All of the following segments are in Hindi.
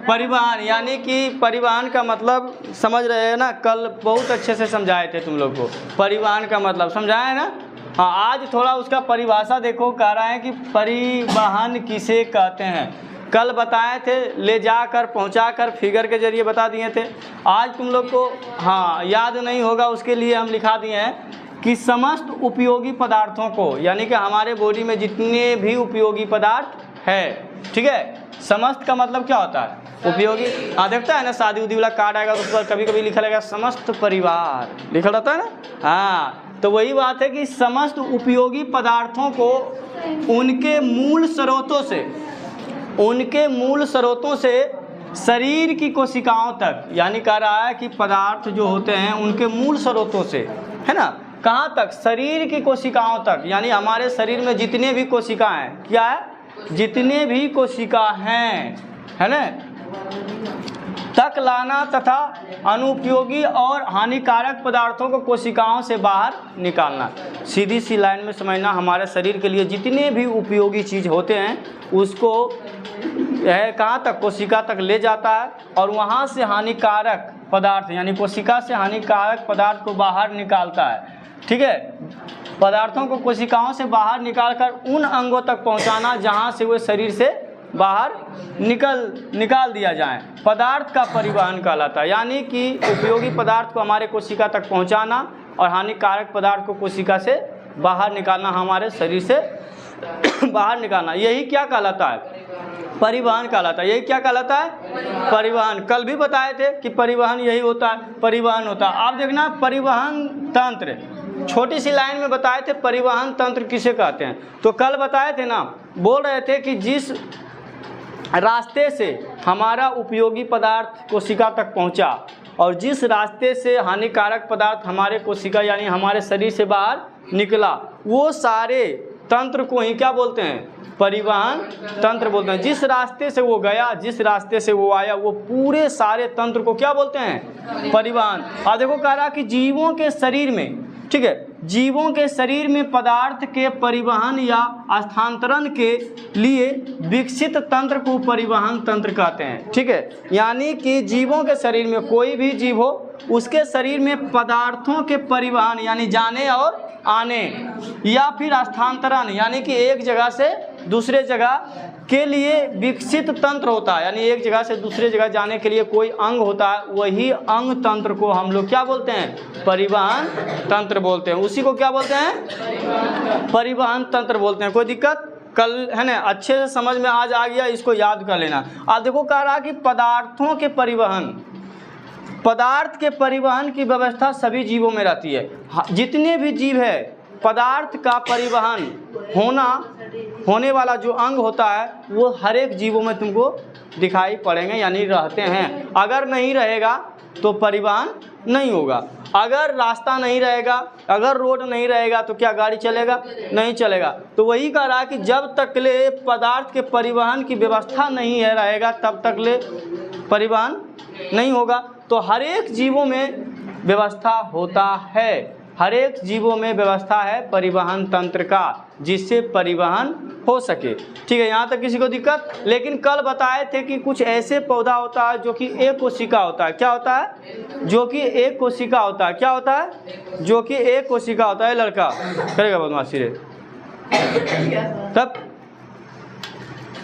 परिवहन, यानी कि परिवहन का मतलब समझ रहे हैं ना, कल बहुत अच्छे से समझाए थे तुम लोग को। परिवहन का मतलब समझाए है ना। हाँ, आज थोड़ा उसका परिभाषा देखो, कह रहा है कि परिवहन किसे कहते हैं। कल बताए थे, ले जाकर पहुंचाकर फिगर के जरिए बता दिए थे। आज तुम लोग को हाँ याद नहीं होगा, उसके लिए हम लिखा दिए हैं कि समस्त उपयोगी पदार्थों को, यानी कि हमारे बॉडी में जितने भी उपयोगी पदार्थ है, ठीक है। समस्त का मतलब क्या होता है? उपयोगी। हाँ, देखता है ना, शादी उदी वाला कार्ड आएगा तो उस पर कभी कभी लिखा रहेगा समस्त परिवार, लिखा रहता है ना। हाँ, तो वही बात है कि समस्त उपयोगी पदार्थों को उनके मूल स्रोतों से शरीर की कोशिकाओं तक, यानी कह रहा है कि पदार्थ जो होते हैं उनके मूल स्रोतों से, है ना, कहाँ तक? शरीर की कोशिकाओं तक, यानी हमारे शरीर में जितने भी कोशिका हैं, क्या है? जितने भी कोशिका हैं, है ना, तक लाना तथा अनुपयोगी और हानिकारक पदार्थों को कोशिकाओं से बाहर निकालना। सीधी सी लाइन में समझना, हमारे शरीर के लिए जितने भी उपयोगी चीज़ होते हैं उसको कहाँ तक? कोशिका तक ले जाता है और वहाँ से हानिकारक पदार्थ, यानी कोशिका से हानिकारक पदार्थ को बाहर निकालता है, ठीक है। पदार्थों को कोशिकाओं से बाहर निकालकर उन अंगों तक पहुँचाना जहाँ से वे शरीर से बाहर निकाल दिया जाए, पदार्थ का परिवहन कहलाता है। यानी कि उपयोगी पदार्थ को हमारे कोशिका तक पहुंचाना और हानिकारक पदार्थ को कोशिका से बाहर निकालना, हमारे शरीर से बाहर निकालना, यही क्या कहलाता है? परिवहन कहलाता है। यही क्या कहलाता है? परिवहन। कल भी बताए थे कि परिवहन यही होता है, परिवहन होता है। आप देखना, परिवहन तंत्र छोटी सी लाइन में बताए थे, परिवहन तंत्र किसे कहते हैं। तो कल बताए थे ना, बोल रहे थे कि जिस रास्ते से हमारा उपयोगी पदार्थ कोशिका तक पहुंचा और जिस रास्ते से हानिकारक पदार्थ हमारे कोशिका यानी हमारे शरीर से बाहर निकला, वो सारे तंत्र को ही क्या बोलते हैं? परिवहन तंत्र बोलते हैं। जिस रास्ते से वो गया, जिस रास्ते से वो आया, वो पूरे सारे तंत्र को क्या बोलते हैं? परिवहन। और देखो कह रहा कि जीवों के शरीर में, ठीक है, जीवों के शरीर में पदार्थ के परिवहन या स्थानांतरण के लिए विकसित तंत्र को परिवहन तंत्र कहते हैं, ठीक है। यानी कि जीवों के शरीर में, कोई भी जीव हो, उसके शरीर में पदार्थों के परिवहन यानी जाने और आने या फिर स्थानांतरण यानी कि एक जगह से दूसरे जगह के लिए विकसित तंत्र होता है। यानी एक जगह से दूसरे जगह जाने के लिए कोई अंग होता है, वही अंग तंत्र को हम लोग क्या बोलते हैं? परिवहन तंत्र बोलते हैं। उसी को क्या बोलते हैं? परिवहन तंत्र बोलते हैं। कोई दिक्कत? कल है ना, अच्छे से समझ में आज आ गया, इसको याद कर लेना। आप देखो कह रहा कि पदार्थों के परिवहन, पदार्थ के परिवहन की व्यवस्था सभी जीवों में रहती है। जितने भी जीव है, पदार्थ का परिवहन होने वाला जो अंग होता है वो हर एक जीवों में तुमको दिखाई पड़ेंगे, यानी रहते हैं। अगर नहीं रहेगा तो परिवहन नहीं होगा। अगर रास्ता नहीं रहेगा, अगर रोड नहीं रहेगा तो क्या गाड़ी चलेगा? नहीं चलेगा। तो वही कह रहा है कि जब तक ले पदार्थ के परिवहन की व्यवस्था नहीं है रहेगा, तब तक ले परिवहन नहीं होगा। तो हर एक जीवों में व्यवस्था होता है, हर एक जीवों में व्यवस्था है परिवहन तंत्र का, जिससे परिवहन हो सके, ठीक है। यहाँ तक किसी को दिक्कत? लेकिन कल बताए थे कि कुछ ऐसे पौधा होता है जो कि एक कोशिका होता है। क्या होता है? जो कि एक कोशिका होता है। क्या होता है? जो कि एक कोशिका होता है। लड़का करेगा बदमाशी रे। तब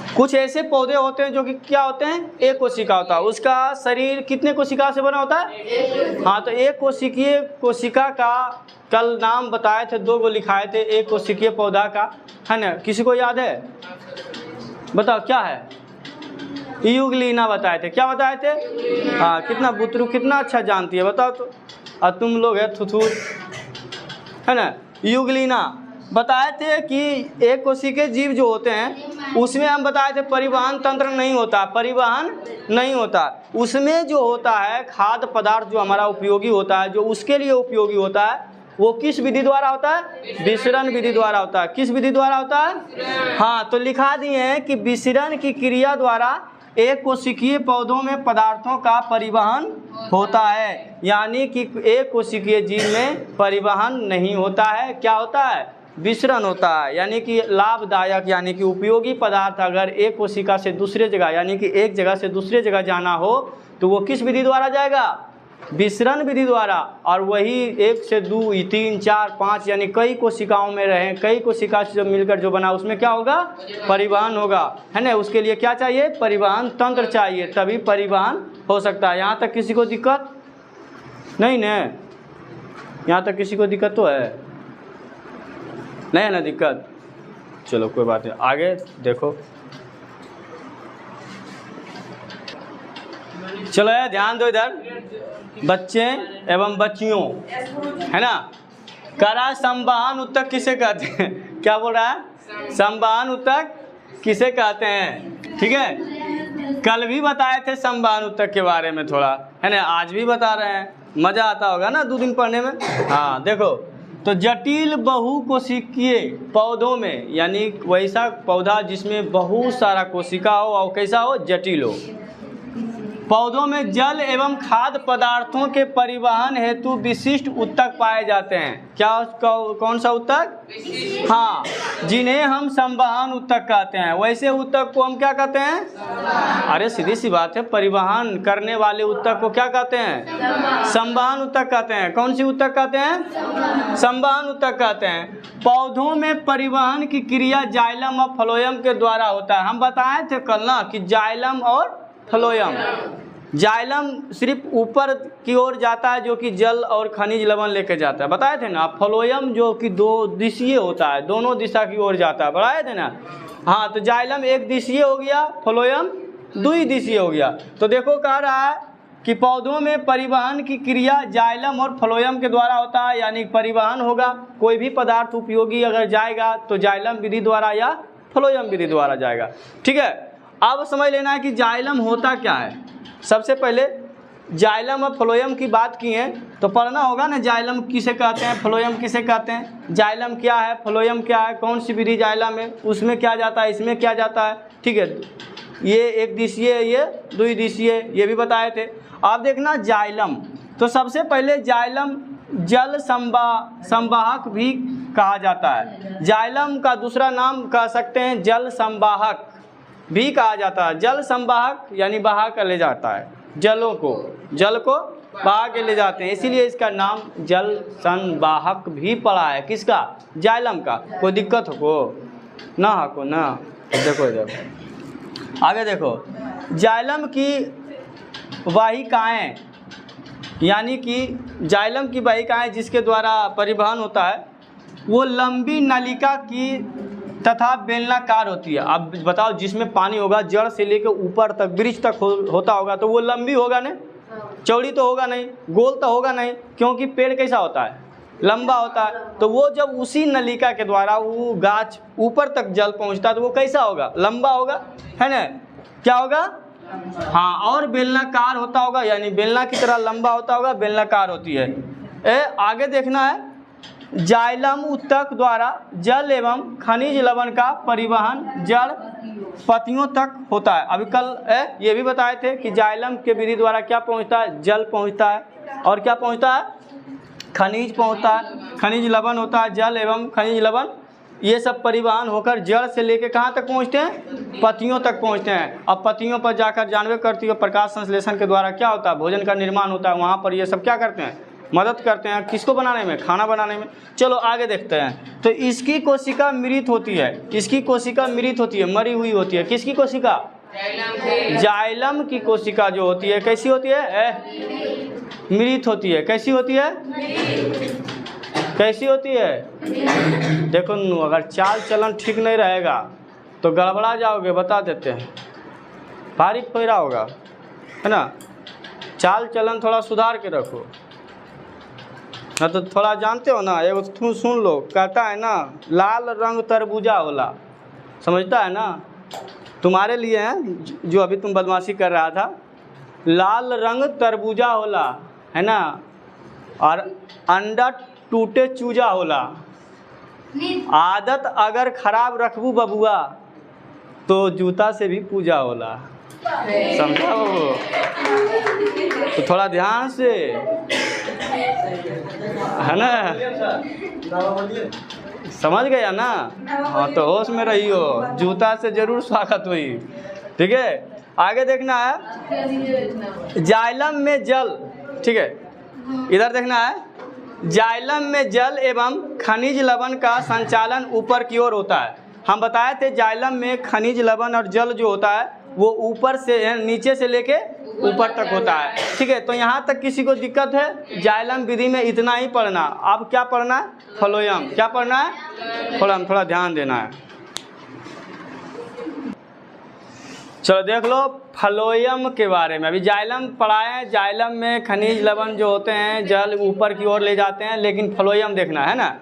कुछ ऐसे पौधे होते हैं जो कि क्या होते हैं? एक कोशिका होता है। उसका शरीर कितने कोशिका से बना होता है? हाँ, तो एक कोशिकीय कोशिका का कल नाम बताए थे, 2 को लिखाए थे एक कोशिकीय पौधा का, है ना। किसी को याद है? बताओ क्या है? यूग्लिना बताए थे। क्या बताए थे? हाँ, कितना बुतरू, कितना अच्छा जानती है, बताओ तो। और तुम लोग है थुथुर, है ना। यूग्लिना बताए थे कि एक कोशिकीय जीव जो होते हैं उसमें हम बताए थे परिवहन तंत्र नहीं होता, परिवहन नहीं होता। उसमें जो होता है खाद्य पदार्थ जो हमारा उपयोगी होता है, जो उसके लिए उपयोगी होता है, वो किस विधि द्वारा होता है? विसरण विधि द्वारा होता है। किस विधि द्वारा होता है? हाँ, तो लिखा दिए हैं कि विसरण की क्रिया द्वारा एक कोशिकीय पौधों में पदार्थों का परिवहन होता है। यानी कि एक कोशिकीय जीव में परिवहन नहीं होता है। क्या होता है? विसरण होता है, यानी कि लाभदायक यानी कि उपयोगी पदार्थ अगर एक कोशिका से दूसरे जगह यानी कि एक जगह से दूसरे जगह जाना हो तो वो किस विधि द्वारा जाएगा? विसरण विधि द्वारा। और वही 1 से 2 3 4 5 यानी कई कोशिकाओं में रहें, कई कोशिका से मिलकर जो बना उसमें क्या होगा? परिवहन होगा, है ना। उसके लिए क्या चाहिए? परिवहन तंत्र चाहिए, तभी परिवहन हो सकता है। यहाँ तक किसी को दिक्कत नहीं न? यहाँ तक किसी को दिक्कत तो है नहीं है ना दिक्कत? चलो कोई बात नहीं, आगे देखो। चलो यार ध्यान दो इधर, बच्चे एवं बच्चियों, है ना। करा संवहन ऊतक किसे कहते हैं? क्या बोल रहा है? संवहन ऊतक किसे कहते हैं? ठीक है, कल भी बताए थे संवहन ऊतक के बारे में थोड़ा, है ना। आज भी बता रहे हैं, मज़ा आता होगा ना 2 दिन पढ़ने में। हाँ देखो, तो जटिल बहुकोशिकीय पौधों में, यानी वैसा पौधा जिसमें बहुत सारा कोशिका हो और कैसा हो? जटिल हो। पौधों में जल एवं खाद्य पदार्थों के परिवहन हेतु विशिष्ट ऊतक पाए जाते हैं। क्या कौन सा ऊतक? हाँ, जिन्हें हम संवहन ऊतक कहते हैं। वैसे ऊतक को हम क्या कहते हैं? अरे सीधी सी बात है, परिवहन करने वाले ऊतक को क्या कहते हैं? संवहन ऊतक कहते हैं। कौन सी ऊतक कहते हैं? संवहन ऊतक कहते हैं। पौधों में परिवहन की क्रिया जाइलम और फ्लोएम के द्वारा होता है। हम बताए थे कल ना कि जाइलम और फ्लोएम। जाइलम सिर्फ ऊपर की ओर जाता है जो कि जल और खनिज लवण लेके जाता है, बताए थे ना। फ्लोएम जो कि 2 दिशीय होता है, दोनों दिशा की ओर जाता है, बताए थे ना। हाँ, तो जाइलम 1 दिशीय हो गया, फ्लोएम 2 दिशीय हो गया। तो देखो कह रहा है कि पौधों में परिवहन की क्रिया जाइलम और फ्लोएम के द्वारा होता है, यानी परिवहन होगा। कोई भी पदार्थ उपयोगी अगर जाएगा तो जाइलम विधि द्वारा या फ्लोएम विधि द्वारा जाएगा। ठीक है, अब समझ लेना है कि जाइलम होता क्या है। सबसे पहले जाइलम और फ्लोएम की बात की है तो पढ़ना होगा ना, जाइलम किसे कहते हैं, फ्लोएम किसे कहते हैं। जाइलम क्या है, फ्लोएम क्या है, कौन सी विधि जाइलम है, उसमें क्या जाता है, इसमें क्या जाता है। ठीक है, ये 1 दिशीय, ये 2 दिशीय, ये भी बताए थे। आप देखना जाइलम, तो सबसे पहले जाइलम जल संवाहक भी कहा जाता है। जाइलम का दूसरा नाम कह सकते हैं जल संवाहक भी कहा जाता है। जल संवाहक यानी बहा कर ले जाता है, जल को बहा के ले जाते हैं, इसीलिए इसका नाम जल संवाहक भी पड़ा है। किसका? जाइलम का। कोई दिक्कत हो को ना को ना? देखो इधर आगे देखो, जाइलम की वाहिकाएं, यानी कि जाइलम की वाहिकाएं जिसके द्वारा परिवहन होता है वो लंबी नलिका की तथा बेलनाकार होती है। अब बताओ, जिसमें पानी होगा जड़ से लेकर ऊपर तक वृक्ष तक होता होगा तो वो लंबी होगा नहीं, चौड़ी तो होगा नहीं, गोल तो होगा नहीं, क्योंकि पेड़ कैसा होता है? लंबा होता है। तो वो जब उसी नलिका के द्वारा वो गाछ ऊपर तक जल पहुंचता है तो वो कैसा होगा? लंबा होगा, है ना। क्या होगा? हाँ, और बेलनाकार होता होगा, यानी बेलना की तरह लंबा होता होगा, बेलनाकार होती है। आगे देखना है, जाइलम ऊतक द्वारा जल एवं खनिज लवण का परिवहन जड़ पत्तियों तक होता है। अभी कल ये भी बताए थे कि जाइलम के विधि द्वारा क्या पहुंचता है? जल पहुंचता है, और क्या पहुंचता है? खनिज पहुंचता है, खनिज लवण होता है, जल एवं खनिज लवण, ये सब परिवहन होकर जड़ से लेके कहाँ तक पहुँचते हैं? पत्तियों तक पहुँचते हैं। अब पत्तियों पर जाकर जानवे करती है प्रकाश संश्लेषण के द्वारा क्या होता है? भोजन का निर्माण होता है। वहाँ पर ये सब क्या करते हैं? मदद करते हैं। किसको बनाने में? खाना बनाने में। चलो आगे देखते हैं। तो इसकी कोशिका मृत होती है, इसकी कोशिका मृत होती है, मरी हुई होती है। किसकी कोशिका? जाइलम की कोशिका जो होती है कैसी होती है? मृत होती है। कैसी होती है? कैसी होती है? देखो, अगर चाल चलन ठीक नहीं रहेगा तो गड़बड़ा जाओगे, बता देते हैं, भारी फेरा होगा, है ना। चाल चलन थोड़ा सुधार के रखो। हाँ, तो थोड़ा जानते हो ना, एगो तुम सुन लो, कहता है ना लाल रंग तरबूजा होला, समझता है ना। तुम्हारे लिए है जो अभी तुम बदमाशी कर रहा था, लाल रंग तरबूजा होला, है ना। और अंडा टूटे चूजा होला। आदत अगर खराब रखबू बबुआ तो जूता से भी पूजा होला, समझा वो। तो थोड़ा ध्यान से, है ना। समझ गया ना? हाँ तो होश में रही हो, जूता से जरूर स्वागत हुई। ठीक है, आगे देखना है जाइलम में जल। ठीक है, इधर देखना है जाइलम में जल एवं खनिज लवण का संचालन ऊपर की ओर होता है। हम बताए थे जाइलम में खनिज लवण और जल जो होता है वो ऊपर से नीचे से लेके ऊपर तक होता है। ठीक है, तो यहाँ तक किसी को दिक्कत है? जाइलम विधि में इतना ही पढ़ना। अब क्या पढ़ना है? फ्लोएम। क्या पढ़ना है? थोड़ा ध्यान देना है। चलो देख लो फ्लोएम के बारे में। अभी जाइलम पढ़ाए, जाइलम में खनिज लवण जो होते हैं जल ऊपर की ओर ले जाते हैं, लेकिन फ्लोएम देखना है ना।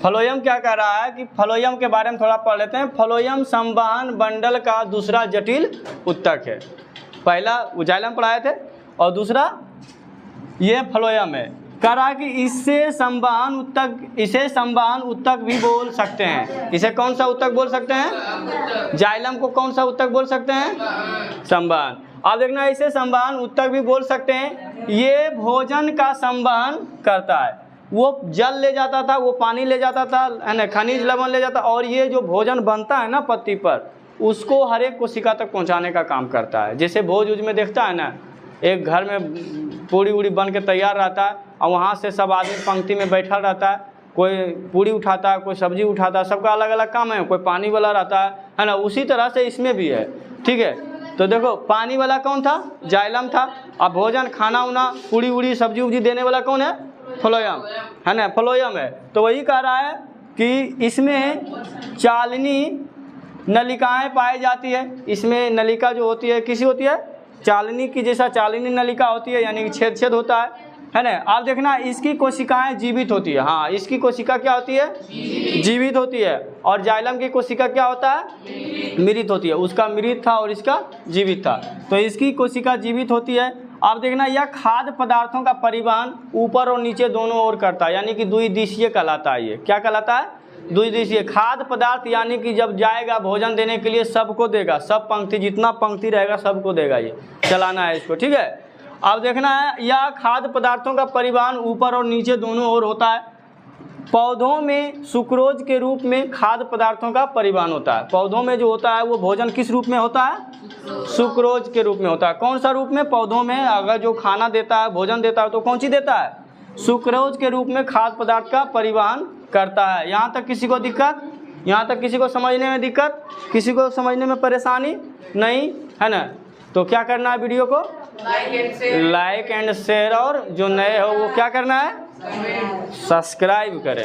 फ्लोएम क्या कह रहा है कि फ्लोएम के बारे में थोड़ा पढ़ लेते हैं। फ्लोएम संवहन बंडल का दूसरा जटिल ऊतक है। पहला जाइलम पढ़ाए थे और दूसरा ये फ्लोएम है। कह रहा है कि इसे संवहन ऊतक भी बोल सकते हैं। इसे कौन सा ऊतक बोल सकते हैं? जाइलम को कौन सा ऊतक बोल सकते हैं? संवहन। अब देखना, इसे संवहन ऊतक भी बोल सकते हैं। ये भोजन का संवहन करता है। वो जल ले जाता था, वो पानी ले जाता था, है ना, खनिज लवण ले जाता, और ये जो भोजन बनता है ना पत्ती पर, उसको हर एक कोशिका तक पहुंचाने का काम करता है। जैसे भोज उज में देखता है ना, एक घर में पूड़ी उड़ी बन के तैयार रहता है और वहाँ से सब आदमी पंक्ति में बैठा रहता है। कोई पूड़ी उठाता है, कोई सब्जी उठाता है, सबका अलग अलग काम है। कोई पानी वाला रहता है ना। उसी तरह से इसमें भी है। ठीक है, तो देखो पानी वाला कौन था? जाइलम था। अब भोजन खाना उना पूड़ी उड़ी सब्जी उब्जी देने वाला कौन है? फ्लोएम, है ना, फ्लोएम है। तो वही कह रहा है कि इसमें चालनी नलिकाएं पाई जाती है। इसमें नलिका जो होती है किसी होती है? चालनी की जैसा चालनी नलिका होती है, यानी कि छेद छेद होता है ना। आप देखना इसकी कोशिकाएं जीवित होती है। हाँ, इसकी कोशिका क्या होती है? जीवित होती है। और जाइलम की कोशिका क्या होता है? मृत होती है। उसका मृत था और इसका जीवित था। तो इसकी कोशिका जीवित होती है। आप देखना यह खाद्य पदार्थों का परिवहन ऊपर और नीचे दोनों ओर करता है, यानी कि द्विदिशीय कहलाता है। ये क्या कहलाता है? द्विदिशीय। खाद्य पदार्थ यानी कि जब जाएगा भोजन देने के लिए सबको देगा, सब पंक्ति जितना पंक्ति रहेगा सबको देगा। ये चलाना है इसको। ठीक है, अब देखना है यह खाद्य पदार्थों का परिवहन ऊपर और नीचे दोनों ओर होता है। पौधों में सुक्रोज के रूप में खाद्य पदार्थों का परिवहन होता है। पौधों में जो होता है वो भोजन किस रूप में होता है? सुक्रोज के रूप में होता है। कौन सा रूप में? पौधों में अगर जो खाना देता है, भोजन देता है, तो कौन सी देता है? सुक्रोज के रूप में खाद्य पदार्थ का परिवहन करता है। यहाँ तक किसी को दिक्कत? यहाँ तक किसी को समझने में दिक्कत? किसी को समझने में परेशानी नहीं है ना? तो क्या करना है? वीडियो को लाइक एंड शेयर, और जो नए हो वो क्या करना है? सब्सक्राइब करें।